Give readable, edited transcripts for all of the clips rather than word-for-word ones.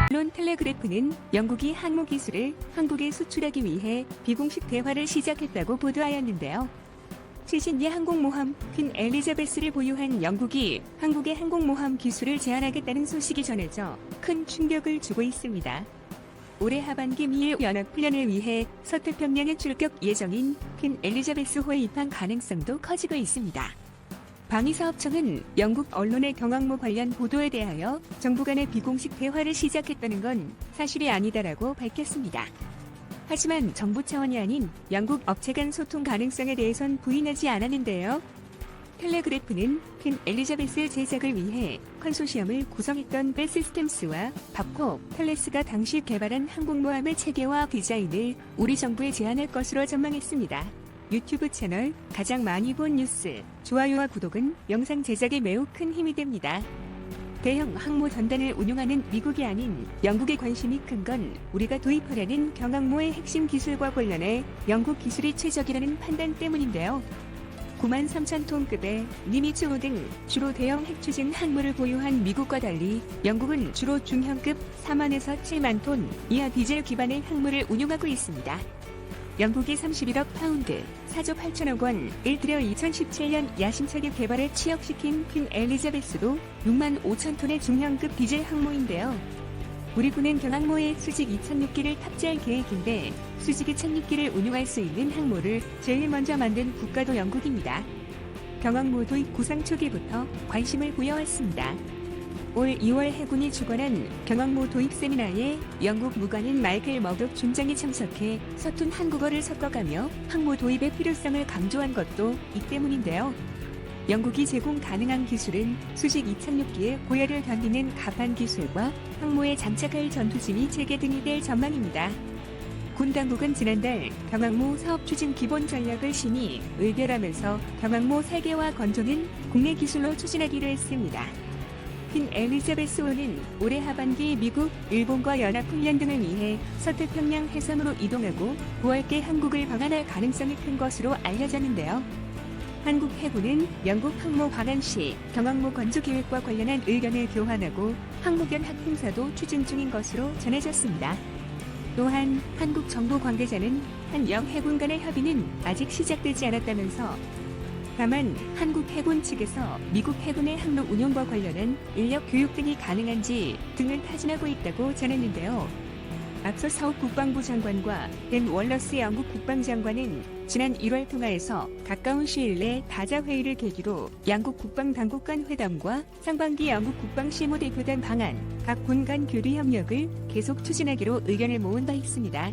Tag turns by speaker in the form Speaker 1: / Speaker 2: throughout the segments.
Speaker 1: 언론 텔레그래프는 영국이 항모 기술을 한국에 수출하기 위해 비공식 대화를 시작했다고 보도하였는데요. 최신의 항공모함 퀸 엘리자베스를 보유한 영국이 한국의 항공모함 기술을 제한하겠다는 소식이 전해져 큰 충격을 주고 있습니다. 올해 하반기 미일 연합훈련을 위해 서태평양에 출격 예정인 퀸 엘리자베스호의 입항 가능성도 커지고 있습니다. 방위사업청은 영국 언론의 경항모 관련 보도에 대하여 정부 간의 비공식 대화를 시작했다는 건 사실이 아니다라고 밝혔습니다. 하지만 정부 차원이 아닌 영국 업체 간 소통 가능성에 대해선 부인하지 않았는데요. 텔레그래프는 퀸 엘리자베스 제작을 위해 컨소시엄을 구성했던 벨시스템스와 밥코 팰레스가 당시 개발한 항공모함의 체계와 디자인을 우리 정부에 제안할 것으로 전망했습니다. 유튜브 채널 가장 많이 본 뉴스, 좋아요와 구독은 영상 제작에 매우 큰 힘이 됩니다. 대형 항모 전단을 운용하는 미국이 아닌 영국의 관심이 큰 건 우리가 도입하려는 경항모의 핵심 기술과 관련해 영국 기술이 최적이라는 판단 때문인데요. 93,000톤급의 니미츠5 등 주로 대형 핵추진 항모를 보유한 미국과 달리 영국은 주로 중형급 4만에서 7만 톤 이하 디젤 기반의 항모를 운용하고 있습니다. 영국이 31억 파운드, 4조 8천억 원을 들여 2017년 야심차게 개발에 취역시킨 퀸 엘리자베스도 6만 5천 톤의 중형급 디젤 항모인데요. 우리 군은 경항모에 수직 2006기를 탑재할 계획인데 수직 2006기를 운용할 수 있는 항모를 제일 먼저 만든 국가도 영국입니다. 경항모 도입 구상 초기부터 관심을 보여왔습니다. 올 2월 해군이 주관한 경항모 도입 세미나에 영국 무관인 마이클 머독 중장이 참석해 서툰 한국어를 섞어가며 항모 도입의 필요성을 강조한 것도 이 때문인데요. 영국이 제공 가능한 기술은 수직 2006기의 고열을 견디는 가판 기술과 항모에 장착할 전투진이 체계 등이 될 전망입니다. 군 당국은 지난달 경항모 사업 추진 기본 전략을 심의 의결하면서 경항모 설계와 건조는 국내 기술로 추진하기로 했습니다. 퀸 엘리자베스호는 올해 하반기 미국, 일본과 연합훈련 등을 위해 서태평양 해상으로 이동하고 9월께 한국을 방한할 가능성이 큰 것으로 알려졌는데요. 한국 해군은 영국 항모 방한 시 경항모 건조 계획과 관련한 의견을 교환하고 항모견 항공사도 추진 중인 것으로 전해졌습니다. 또한 한국 정부 관계자는 한 영해군 간의 협의는 아직 시작되지 않았다면서 다만 한국 해군 측에서 미국 해군의 항로 운용과 관련한 인력 교육 등이 가능한지 등을 타진하고 있다고 전했는데요. 앞서 사욱 국방부 장관과 벤 월러스 영국 국방장관은 지난 1월 통화에서 가까운 시일 내 다자회의를 계기로 양국 국방당국 간 회담과 상반기 영국 국방실무대표단 방안, 각 군 간 교류 협력을 계속 추진하기로 의견을 모은 바 있습니다.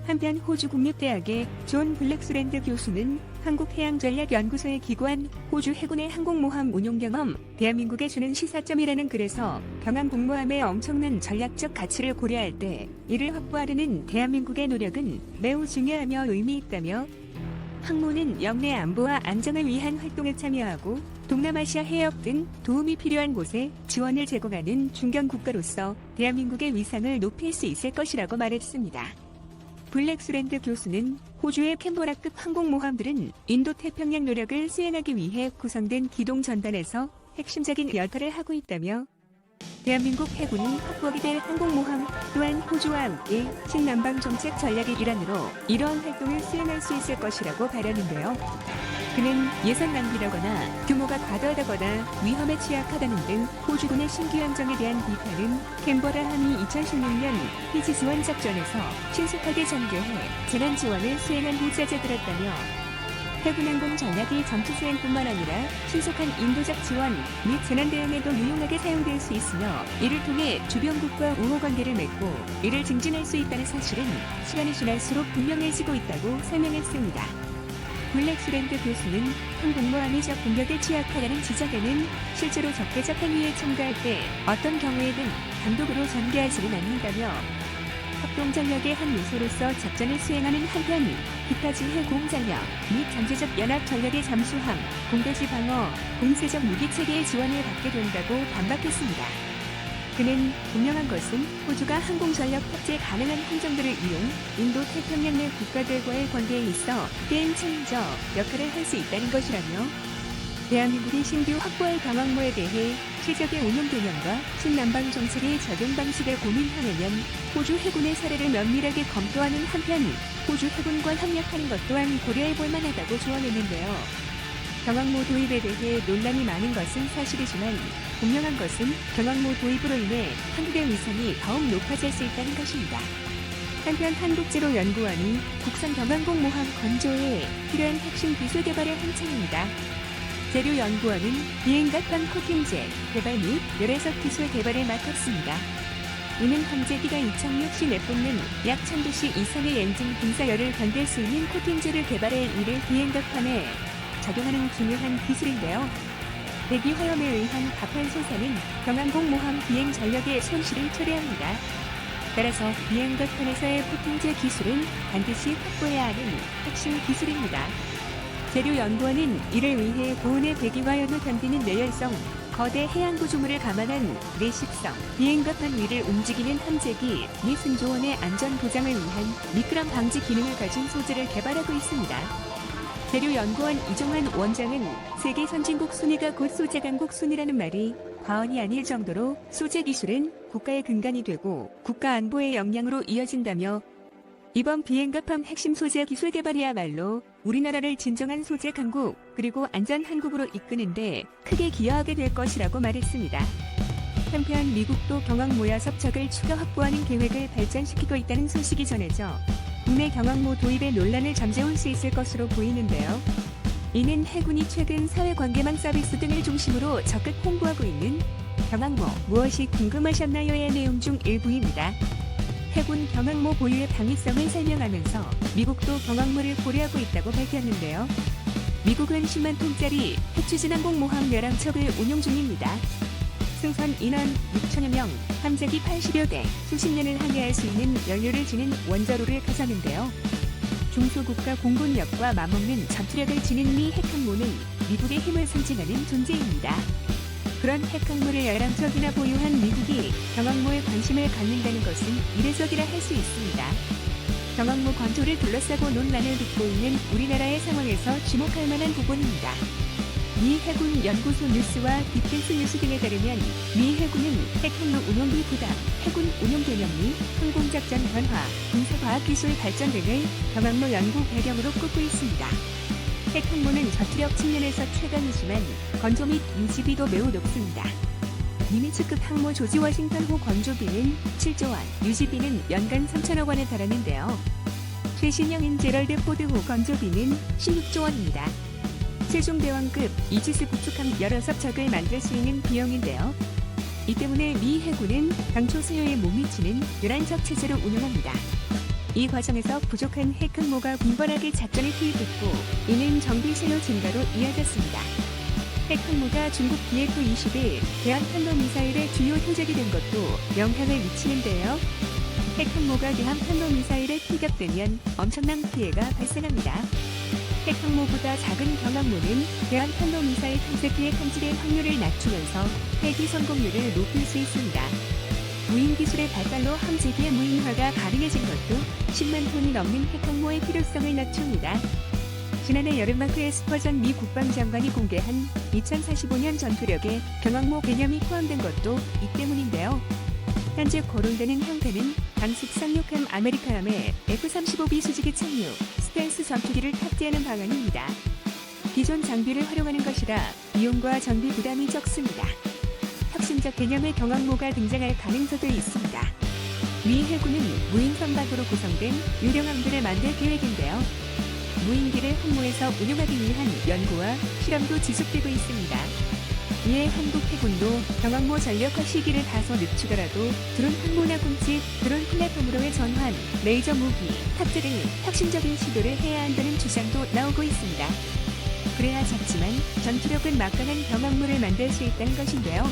Speaker 1: 한편 호주 국립대학의 존 블랙스랜드 교수는 한국해양전략연구소에 기고한 호주 해군의 항공모함 운용 경험, 대한민국에 주는 시사점이라는 글에서 경항공모함의 엄청난 전략적 가치를 고려할 때 이를 확보하려는 대한민국의 노력은 매우 중요하며 의미 있다며 항모는 영내 안보와 안정을 위한 활동에 참여하고 동남아시아 해역 등 도움이 필요한 곳에 지원을 제공하는 중견 국가로서 대한민국의 위상을 높일 수 있을 것이라고 말했습니다. 블랙스랜드 교수는 호주의 캔버라급 항공모함들은 인도태평양 노력을 수행하기 위해 구성된 기동 전단에서 핵심적인 역할을 하고 있다며 대한민국 해군이 확보하게 될 항공모함 또한 호주와 함께 신남방 정책 전략의 일환으로 이러한 활동을 수행할 수 있을 것이라고 발언했는데요. 그는 예산 낭비라거나 규모가 과도하다거나 위험에 취약하다는 등 호주군의 신규 함정에 대한 비판은 캔버라 함이 2016년 피지 지원 작전에서 신속하게 전개해 재난 지원을 수행한 후 짜져들었다며 해군항공 전략이 전투 수행뿐만 아니라 신속한 인도적 지원 및 재난 대응에도 유용하게 사용될 수 있으며 이를 통해 주변국과 우호 관계를 맺고 이를 증진할 수 있다는 사실은 시간이 지날수록 분명해지고 있다고 설명했습니다. 블랙스랜드 교수는 항공모함이 적 공격에 취약하다는 지적에는 실제로 적대적 행위에 참가할 때 어떤 경우에든 단독으로 전개하지는 않는다며 합동전력의 한 요소로서 작전을 수행하는 한편 기타 지휘 공전력 및 잠재적 연합 전력의 잠수함, 공대지 방어, 공세적 무기체계의 지원을 받게 된다고 반박했습니다. 그는 분명한 것은 호주가 항공전력 탑재 가능한 함정들을 이용 인도 태평양 내 국가들과의 관계에 있어 게임 체인저 역할을 할 수 있다는 것이라며 대한민국이 신규 확보할 경항모에 대해 최적의 운용 개념과 신남방 정책의 적용 방식을 고민하려면 호주 해군의 사례를 면밀하게 검토하는 한편 호주 해군과 협력하는 것 또한 고려해 볼 만하다고 조언했는데요. 경항모 도입에 대해 논란이 많은 것은 사실이지만 분명한 것은 경항모 도입으로 인해 한국의 위상이 더욱 높아질 수 있다는 것입니다. 한편 한국제로연구원이 국산 경항공 모함 건조에 필요한 핵심 기술 개발에 한창입니다. 제로연구원은 비행갑판 코팅제 개발 및 열애석 기술 개발을 맡았습니다. 이는 함재기가 2006시 내뿜는 약 1000도씨 이상의 엔진 분사열을 견딜 수 있는 코팅제를 개발할 일을 비행갑판에 적용하는 중요한 기술인데요. 대기 화염에 의한 갑판 솟아는 경항공 모함 비행 전력의 손실을 초래합니다. 따라서 비행갑판에서의 코팅제 기술은 반드시 확보해야 하는 핵심 기술입니다. 재료연구원은 이를 위해 고온의 대기화염을 견디는 내열성, 거대 해양 구조물을 감안한 내식성, 비행갑판 위를 움직이는 함재기 및 승조원의 안전 보장을 위한 미끄럼 방지 기능을 가진 소재를 개발하고 있습니다. 재료연구원 이종환 원장은 세계 선진국 순위가 곧 소재 강국 순위라는 말이 과언이 아닐 정도로 소재 기술은 국가의 근간이 되고 국가 안보의 역량으로 이어진다며 이번 비행갑판 핵심 소재 기술 개발이야말로 우리나라를 진정한 소재 강국 그리고 안전 한국으로 이끄는데 크게 기여하게 될 것이라고 말했습니다. 한편 미국도 경항모야 섭척을 추가 확보하는 계획을 발전시키고 있다는 소식이 전해져 국내 경항모 도입의 논란을 잠재울 수 있을 것으로 보이는데요. 이는 해군이 최근 사회관계망 서비스 등을 중심으로 적극 홍보하고 있는 경항모 무엇이 궁금하셨나요의 내용 중 일부입니다. 해군 경항모 보유의 방위성을 설명하면서 미국도 경항모를 고려하고 있다고 밝혔는데요. 미국은 10만 톤짜리 핵추진항공 모함 11척을 운용 중입니다. 승선 인원 6천여 명, 함재기 80여 대, 수십 년을 항해할 수 있는 연료를 지닌 원자로를 가사는데요. 중소국가 공군력과 맞먹는 전투력을 지닌 미 핵항모는 미국의 힘을 상징하는 존재입니다. 그런 핵항모를 11척이나 보유한 미국이 경항모에 관심을 갖는다는 것은 이례적이라 할 수 있습니다. 경항모 건조를 둘러싸고 논란을 빚고 있는 우리나라의 상황에서 주목할 만한 부분입니다. 미 해군 연구소 뉴스와 디펜스 뉴스 등에 따르면 미 해군은 핵항모 운용비 부담, 해군 운용 개념 및 항공작전 변화, 군사과학기술 발전 등을 경항모 연구 배경으로 꼽고 있습니다. 핵항모는 저투력 측면에서 최강이지만 건조 및 유지비도 매우 높습니다. 니미츠급 항모 조지 워싱턴호 건조비는 7조 원, 유지비는 연간 3천억 원에 달하는데요. 최신형인 제럴드 포드호 건조비는 16조 원입니다. 세종대왕급 이지스 구축함 16척을 만들 수 있는 비용인데요. 이 때문에 미 해군은 당초 수요에 못 미치는 11척 체제로 운영합니다. 이 과정에서 부족한 핵항모가 빈번하게 작전에 투입됐고 이는 정비 수요 증가로 이어졌습니다. 핵항모가 중국 BF-21 대한탄도미사일의 주요 표적이 된 것도 영향을 미치는데요. 핵항모가 대한탄도미사일에 피격되면 엄청난 피해가 발생합니다. 핵항모보다 작은 경항모는 대한탄도미사일 탐색 피해 탐지의 확률을 낮추면서 폐기 성공률을 높일 수 있습니다. 무인 기술의 발달로 함재기의 무인화가 가능해진 것도 10만 톤이 넘는 핵항모의 필요성을 낮춥니다. 지난해 여름마크에 스퍼전 미 국방장관이 공개한 2045년 전투력에 경항모 개념이 포함된 것도 이 때문인데요. 현재 거론되는 형태는 강습 상륙함 아메리카함에 F-35B 수직의 착륙, 스텔스 전투기를 탑재하는 방안입니다. 기존 장비를 활용하는 것이라 비용과 정비 부담이 적습니다. 혁신적 개념의 경항모가 등장할 가능성도 있습니다. 미 해군은 무인 선박으로 구성된 유령함들을 만들 계획인데요. 무인기를 항모에서 운용하기 위한 연구와 실험도 지속되고 있습니다. 이에 한국 해군도 경항모 전력화 시기를 다소 늦추더라도 드론 항모나 군집, 드론 플랫폼으로의 전환, 레이저 무기, 탑재 등 혁신적인 시도를 해야 한다는 주장도 나오고 있습니다. 그래야 작지만 전투력은 막강한 경항모를 만들 수 있다는 것인데요.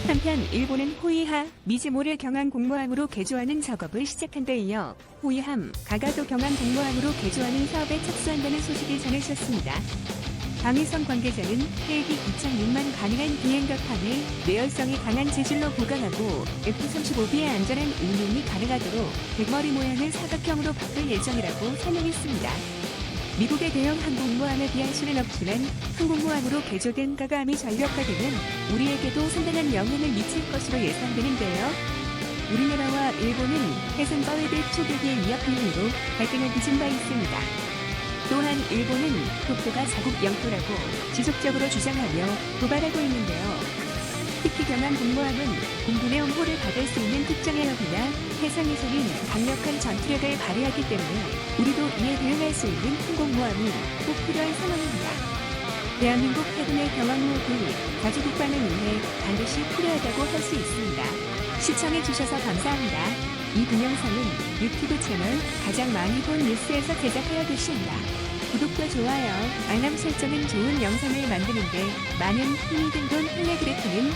Speaker 1: 한편 일본은 호위하 미즈모를 경항 공모함으로 개조하는 작업을 시작한 데 이어 호위함 가가도 경항 공모함으로 개조하는 사업에 착수한다는 소식이 전해졌습니다. 방위성 관계자는 헬기 2,6만 가능한 비행격함을 내열성이 강한 재질로 보강하고 F-35B의 안전한 운용이 가능하도록 백머리 모양을 사각형으로 바꿀 예정이라고 설명했습니다. 미국의 대형 항공모함에 비할 수는 없지만 항공모함으로 개조된 가가미 전력가 되면 우리에게도 상당한 영향을 미칠 것으로 예상되는데요. 우리나라와 일본은 해상 과외대 초계기의 위협 비용으로 갈등을 빚은 바 있습니다. 또한 일본은 독도가 자국 영토라고 지속적으로 주장하며 도발하고 있는데요. 특히 경함 공모함은 공군의 옹호를 받을 수 있는 특정 해역이나 해상에서는 강력한 전투력을 발휘하기 때문에 우리도 이에 대응할 수 있는 항공모함이 꼭 필요한 상황입니다. 대한민국 해군의 경항 호흡이 자주 국방을 위해 반드시 필요하다고 할 수 있습니다. 시청해주셔서 감사합니다. 이 동영상은 유튜브 채널 가장 많이 본 뉴스에서 제작하여 드십니다. 구독과 좋아요, 알람 설정은 좋은 영상을 만드는데 많은 힘이 든 돈 플래그래프는